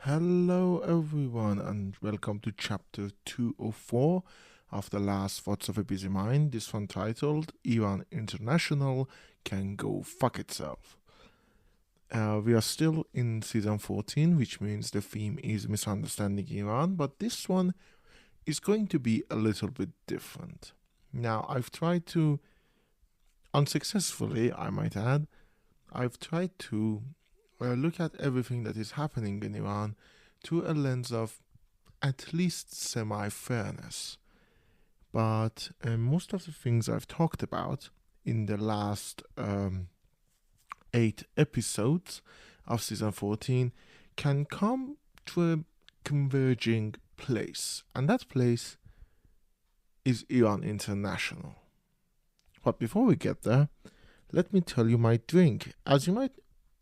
Hello, everyone, and welcome to chapter 204 of the last Thoughts of a Busy Mind. This one titled Iran International Can Go Fuck Itself. We are still in season 14, which means the theme is misunderstanding Iran, but this one is going to be a little bit different. Now, I've tried to, unsuccessfully, I might add, I've tried to look at everything that is happening in Iran through a lens of at least semi fairness. But most of the things I've talked about in the last 8 episodes of season 14 can come to a converging place, and that place is Iran International. But before we get there, let me tell you my drink. As you might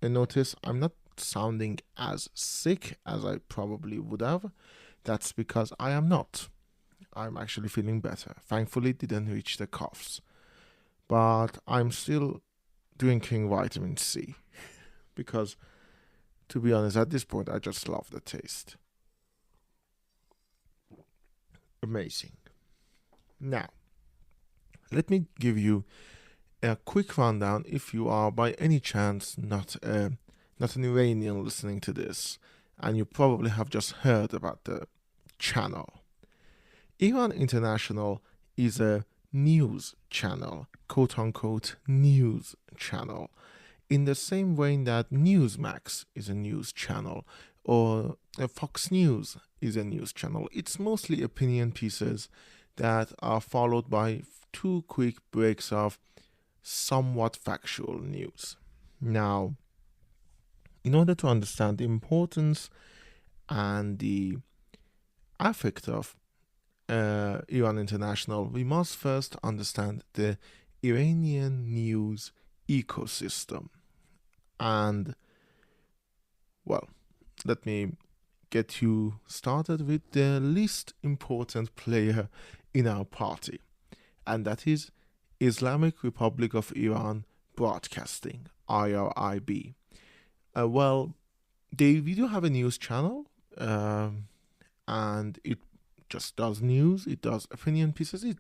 notice, I'm not sounding as sick as I probably would have. That's because I am not. I'm actually feeling better. Thankfully, it didn't reach the coughs. But I'm still drinking vitamin C because, to be honest, at this point, I just love the taste. Amazing. Now, let me give you a quick rundown if you are by any chance not an Iranian listening to this, and you probably have just heard about the channel. Iran International is a news channel, quote unquote news channel, in the same way that Newsmax is a news channel or Fox News is a news channel. It's mostly opinion pieces that are followed by two quick breaks of somewhat factual news. Now, in order to understand the importance and the affect of Iran International, we must first understand the Iranian news ecosystem. And, well, let me get you started with the least important player in our party, and that is Islamic Republic of Iran Broadcasting, IRIB. We do have a news channel, and it just does news, it does opinion pieces, it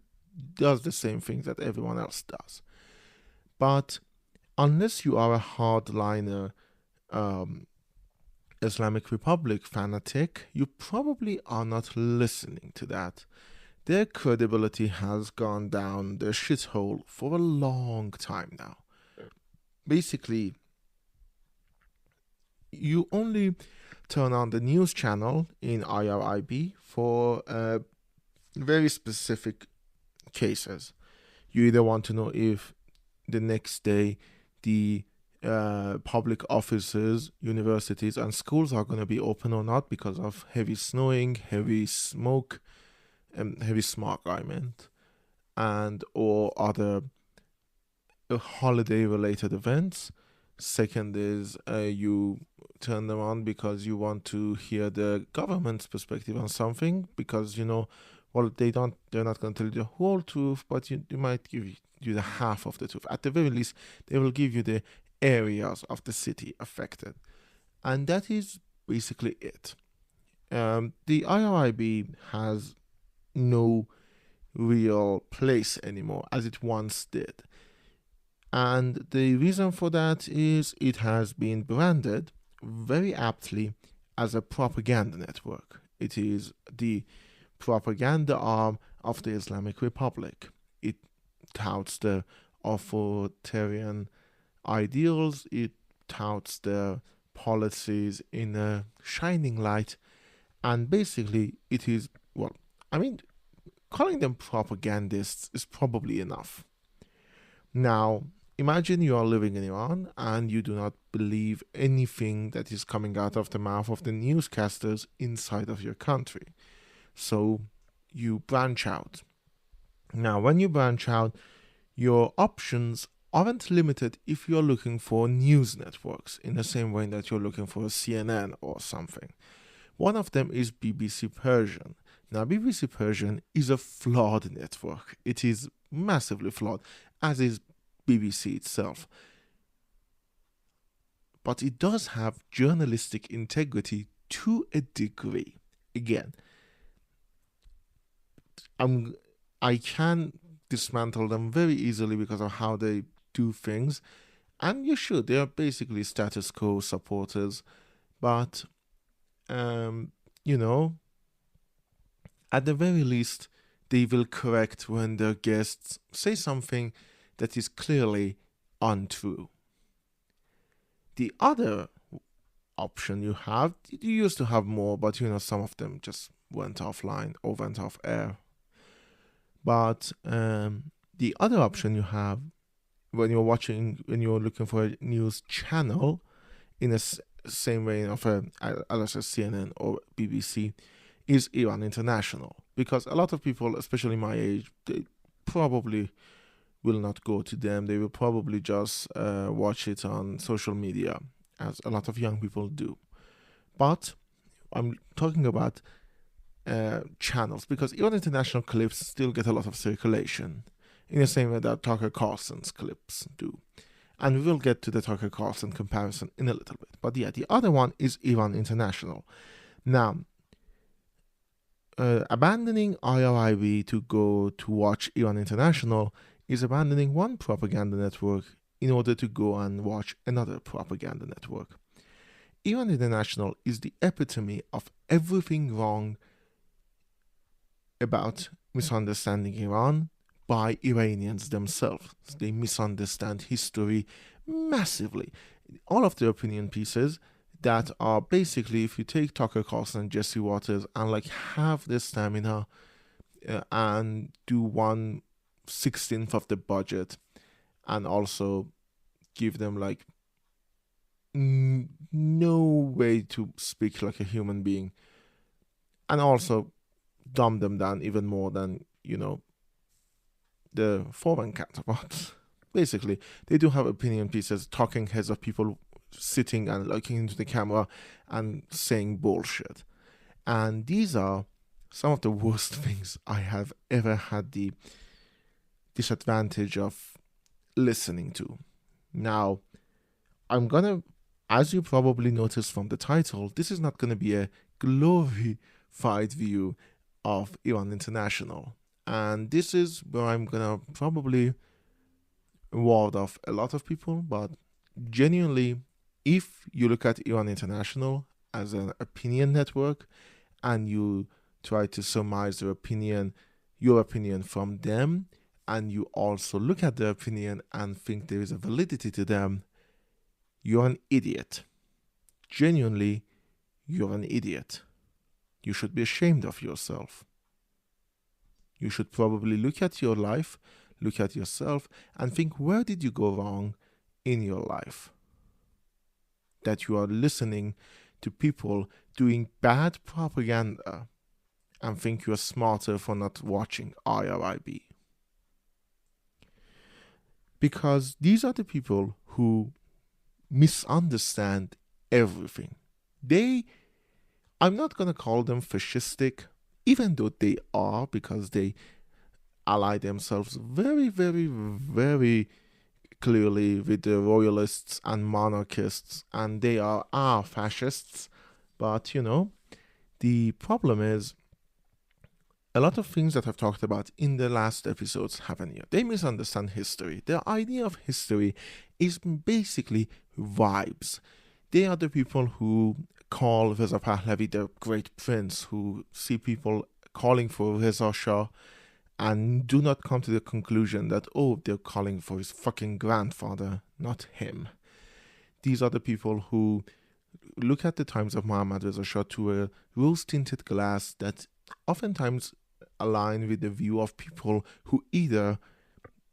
does the same things that everyone else does. But unless you are a hardliner Islamic Republic fanatic, you probably are not listening to that. Their credibility has gone down the shithole for a long time now. Basically, you only turn on the news channel in IRIB for very specific cases. You either want to know if the next day the public offices, universities, and schools are going to be open or not because of heavy snowing, heavy smoke, heavy smog, I meant, and or other holiday-related events. Second is you turn them on because you want to hear the government's perspective on something because they're not going to tell you the whole truth, but they might give you the half of the truth. At the very least, they will give you the areas of the city affected, and that is basically it. The IRIB has no real place anymore as it once did. And the reason for that is it has been branded very aptly as a propaganda network. It is the propaganda arm of the Islamic Republic. It touts the authoritarian ideals, it touts the policies in a shining light, and basically it is, calling them propagandists is probably enough. Now, imagine you are living in Iran and you do not believe anything that is coming out of the mouth of the newscasters inside of your country. So you branch out. Now, when you branch out, your options aren't limited if you're looking for news networks in the same way that you're looking for a CNN or something. One of them is BBC Persian. Now, BBC Persian is a flawed network. It is massively flawed, as is BBC itself. But it does have journalistic integrity to a degree. Again, I can dismantle them very easily because of how they do things, and you should. They are basically status quo supporters, but you know, at the very least, they will correct when their guests say something that is clearly untrue. The other option you have, you used to have more, but some of them just went offline or went off air. But the other option you have when you're looking for a news channel in the same way of let's say CNN or BBC, is Iran International. Because a lot of people, especially my age, they probably will not go to them. They will probably just watch it on social media, as a lot of young people do. But I'm talking about channels, because Iran International clips still get a lot of circulation, in the same way that Tucker Carlson's clips do. And we will get to the Tucker Carlson comparison in a little bit. But yeah, the other one is Iran International. Now, abandoning IRIB to go to watch Iran International is abandoning one propaganda network in order to go and watch another propaganda network. Iran International is the epitome of everything wrong about misunderstanding Iran by Iranians themselves. They misunderstand history massively. All of their opinion pieces that are basically, if you take Tucker Carlson and Jesse Waters and have the stamina and do 1/16 of the budget, and also give them no way to speak like a human being, and also dumb them down even more than the foreign counterparts. Basically, they do have opinion pieces, talking heads of people sitting and looking into the camera and saying bullshit. And these are some of the worst things I have ever had the disadvantage of listening to. Now, I'm gonna, as you probably noticed from the title, this is not gonna be a glorified view of Iran International. And this is where I'm gonna probably ward off a lot of people, but genuinely, if you look at Iran International as an opinion network and you try to surmise your opinion from them, and you also look at their opinion and think there is a validity to them, you're an idiot. Genuinely, you're an idiot. You should be ashamed of yourself. You should probably look at your life, look at yourself, and think, where did you go wrong in your life? That you are listening to people doing bad propaganda and think you are smarter for not watching IRIB. Because these are the people who misunderstand everything. I'm not going to call them fascistic, even though they are, because they ally themselves very, very, very clearly with the royalists and monarchists, and they are fascists. But the problem is, a lot of things that I've talked about in the last episodes happen here. They misunderstand history. Their idea of history is basically vibes. They are the people who call Reza Pahlavi the great prince, who see people calling for Reza Shah and do not come to the conclusion that, they're calling for his fucking grandfather, not him. These are the people who look at the times of Muhammad Reza Shah through a rose-tinted glass that oftentimes align with the view of people who either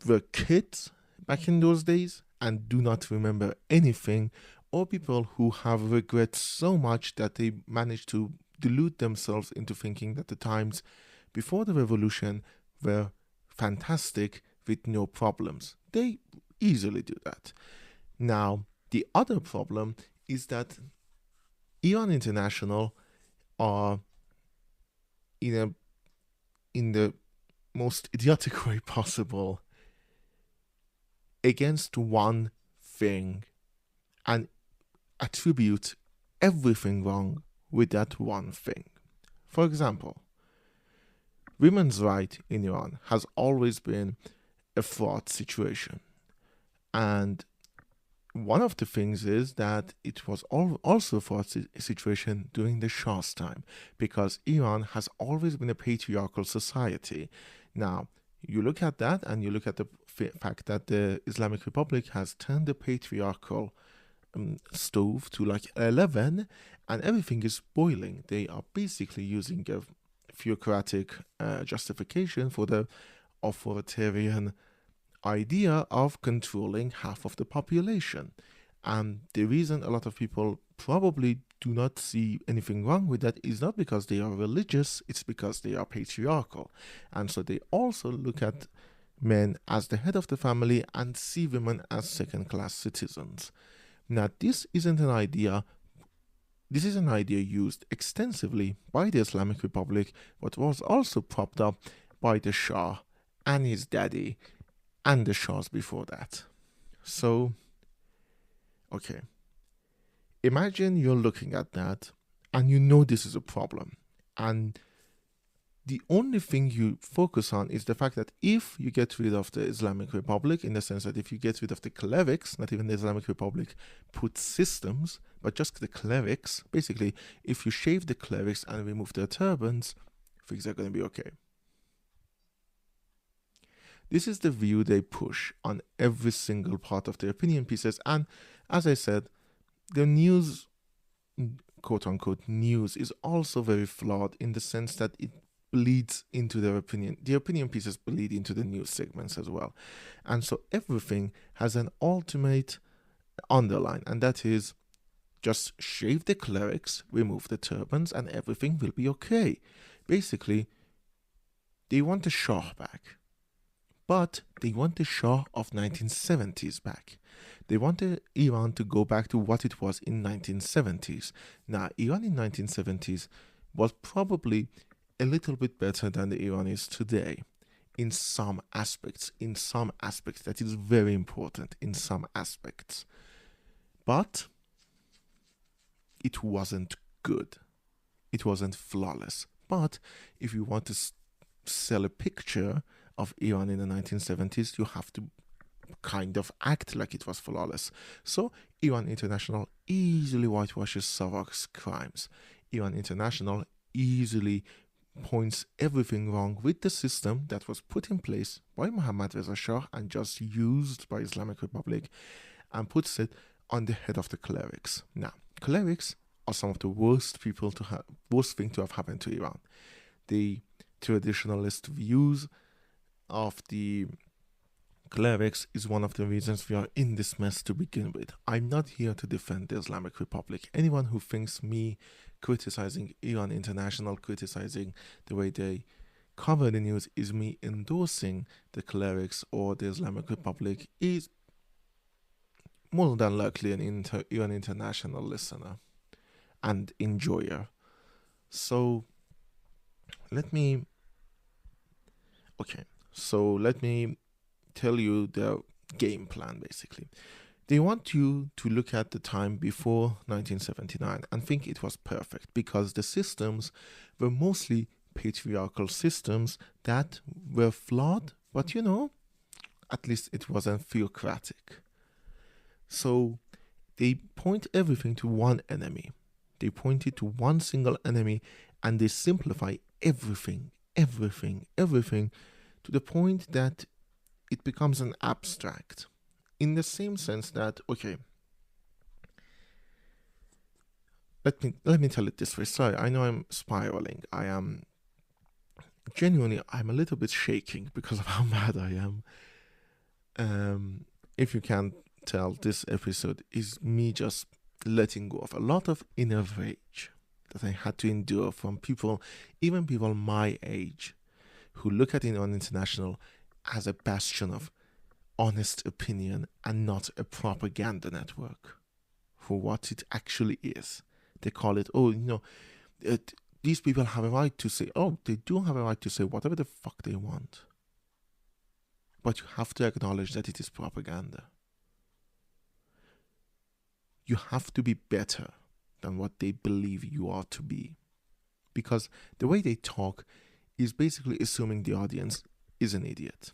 were kids back in those days and do not remember anything, or people who have regret so much that they manage to delude themselves into thinking that the times before the revolution were fantastic with no problems. They easily do that. Now, the other problem is that Iran International are in the most idiotic way possible against one thing and attribute everything wrong with that one thing. For example, women's right in Iran has always been a fraught situation. And one of the things is that it was also a fraught situation during the Shah's time, because Iran has always been a patriarchal society. Now, you look at that and you look at the fact that the Islamic Republic has turned the patriarchal stove to like 11 and everything is boiling. They are basically using a theocratic justification for the authoritarian idea of controlling half of the population. And the reason a lot of people probably do not see anything wrong with that is not because they are religious, it's because they are patriarchal. And so they also look at men as the head of the family and see women as second-class citizens. Now, this is an idea used extensively by the Islamic Republic, but was also propped up by the Shah and his daddy and the Shahs before that. So, okay. Imagine you're looking at that and you know this is a problem. And the only thing you focus on is the fact that if you get rid of the Islamic Republic, in the sense that if you get rid of the clerics, not even the Islamic Republic puts systems, but just the clerics, basically, if you shave the clerics and remove their turbans, things are going to be okay. This is the view they push on every single part of their opinion pieces. And as I said, the news, quote unquote, news is also very flawed in the sense that it bleeds into their opinion. The opinion pieces bleed into the news segments as well. And so everything has an ultimate underline, and that is just shave the clerics, remove the turbans, and everything will be okay. Basically, they want the Shah back. But they want the Shah of 1970s back. They want Iran to go back to what it was in 1970s. Now, Iran in 1970s was probably a little bit better than the Iran is today in some aspects. In some aspects, that is very important, in some aspects. But it wasn't good. It wasn't flawless. But if you want to sell a picture of Iran in the 1970s, you have to kind of act like it was flawless. So Iran International easily whitewashes Sarawak's crimes. Iran International easily points everything wrong with the system that was put in place by Mohammad Reza Shah and just used by Islamic Republic, and puts it on the head of the clerics. Now, clerics are some of the worst thing to have happened to Iran. The traditionalist views of the clerics is one of the reasons we are in this mess to begin with. I'm not here to defend the Islamic Republic. Anyone who thinks me criticizing Iran International, criticizing the way they cover the news, is me endorsing the clerics or the Islamic Republic, is more than likely an Iran International listener and enjoyer. So let me tell you their game plan, basically. They want you to look at the time before 1979 and think it was perfect because the systems were mostly patriarchal systems that were flawed, but at least it wasn't theocratic. So they point everything to one enemy. They point it to one single enemy and they simplify everything to the point that it becomes an abstract. In the same sense that, okay, let me tell it this way. Sorry, I know I'm spiraling. I'm a little bit shaking because of how mad I am. If you can't tell, this episode is me just letting go of a lot of inner rage that I had to endure from people, even people my age, who look at Iran International as a bastion of honest opinion and not a propaganda network for what it actually is. They call it, these people have a right to say, they do have a right to say whatever the fuck they want. But you have to acknowledge that it is propaganda. You have to be better than what they believe you are to be. Because the way they talk is basically assuming the audience is an idiot.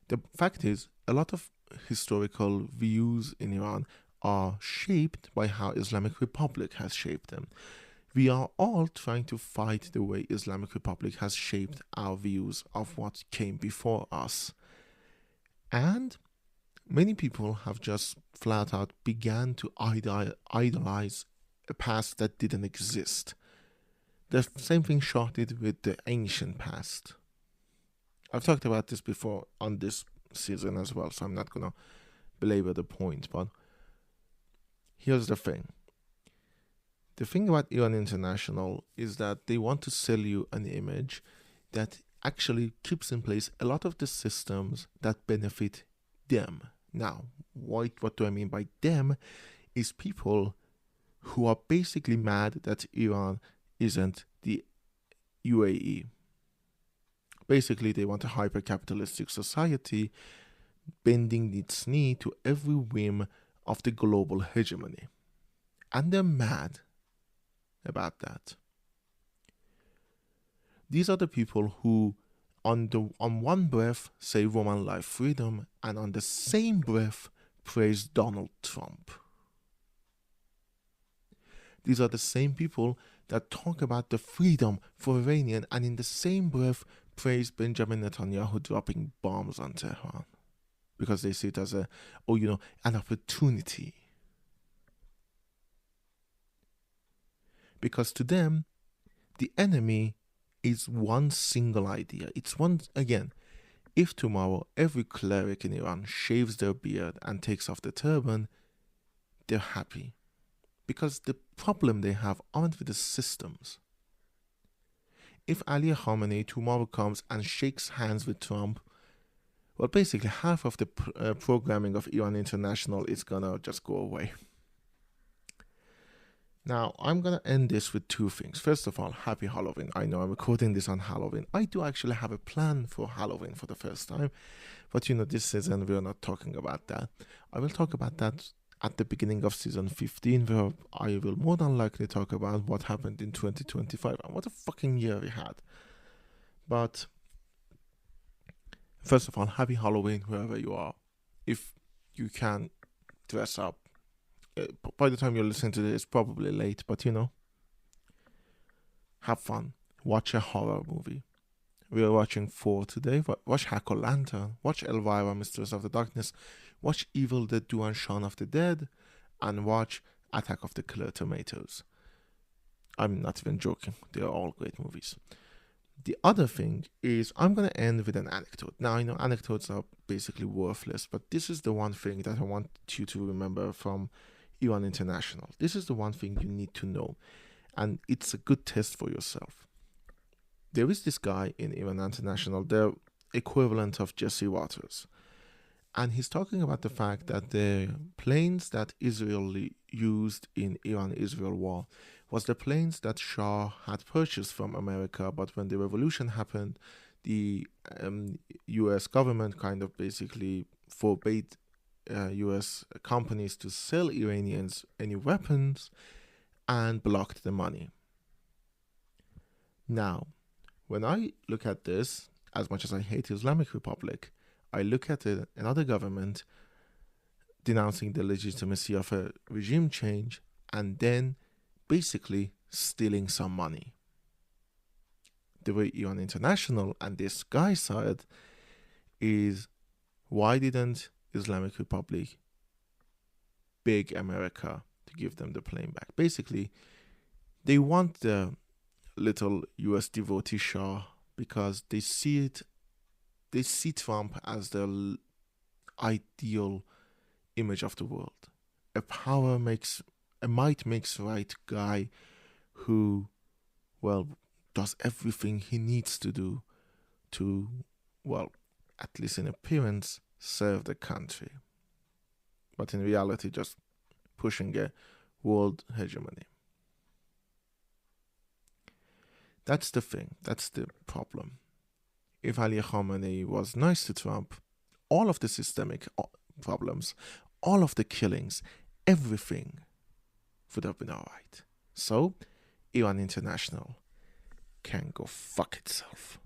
The fact is, a lot of historical views in Iran are shaped by how Islamic Republic has shaped them. We are all trying to fight the way Islamic Republic has shaped our views of what came before us. And many people have just flat out began to idolize a past that didn't exist. The same thing started with the ancient past. I've talked about this before on this season as well, so I'm not going to belabor the point, but here's the thing. The thing about Iran International is that they want to sell you an image that actually keeps in place a lot of the systems that benefit them. Now, what do I mean by them? Is people who are basically mad that Iran isn't the UAE. Basically, they want a hyper-capitalistic society bending its knee to every whim of the global hegemony. And they're mad about that. These are the people who on one breath say woman life freedom and on the same breath praise Donald Trump. These are the same people that talk about the freedom for Iranian and in the same breath praise Benjamin Netanyahu dropping bombs on Tehran because they see it as an opportunity. Because to them, the enemy is one single idea. It's one, again, if tomorrow every cleric in Iran shaves their beard and takes off the turban, they're happy. Because the problem they have aren't with the systems. If Ali Khamenei tomorrow comes and shakes hands with Trump, well, basically half of the programming of Iran International is gonna just go away. Now, I'm going to end this with two things. First of all, happy Halloween. I know I'm recording this on Halloween. I do actually have a plan for Halloween for the first time. But this season we're not talking about that. I will talk about that at the beginning of season 15, where I will more than likely talk about what happened in 2025 and what a fucking year we had. But first of all, happy Halloween wherever you are. If you can dress up. By the time you're listening to this, it's probably late, but have fun. Watch a horror movie. We are watching 4 today. Watch Hack-O-Lantern. Watch Elvira, Mistress of the Darkness. Watch Evil Dead 2 and Shaun of the Dead. And watch Attack of the Killer Tomatoes. I'm not even joking. They are all great movies. The other thing is I'm going to end with an anecdote. Now, I know anecdotes are basically worthless, but this is the one thing that I want you to remember from Iran International. This is the one thing you need to know, and it's a good test for yourself. There is this guy in Iran International, the equivalent of Jesse Waters, and he's talking about the fact that the planes that Israel used in Iran-Israel war was the planes that Shah had purchased from America, but when the revolution happened, the US government kind of basically forbade US companies to sell Iranians any weapons and blocked the money. Now, when I look at this, as much as I hate Islamic Republic, I look at another government denouncing the legitimacy of a regime change and then basically stealing some money. The way Iran International and this guy said is, why didn't Islamic Republic beg America to give them the plane back? Basically, they want the little US devotee Shah because they see Trump as the ideal image of the world. A might makes right guy who, does everything he needs to do to, at least in appearance, serve the country. But in reality, just pushing a world hegemony. That's the thing. That's the problem. If Ali Khamenei was nice to Trump, all of the systemic problems, all of the killings, everything would have been alright. So, Iran International can go fuck itself.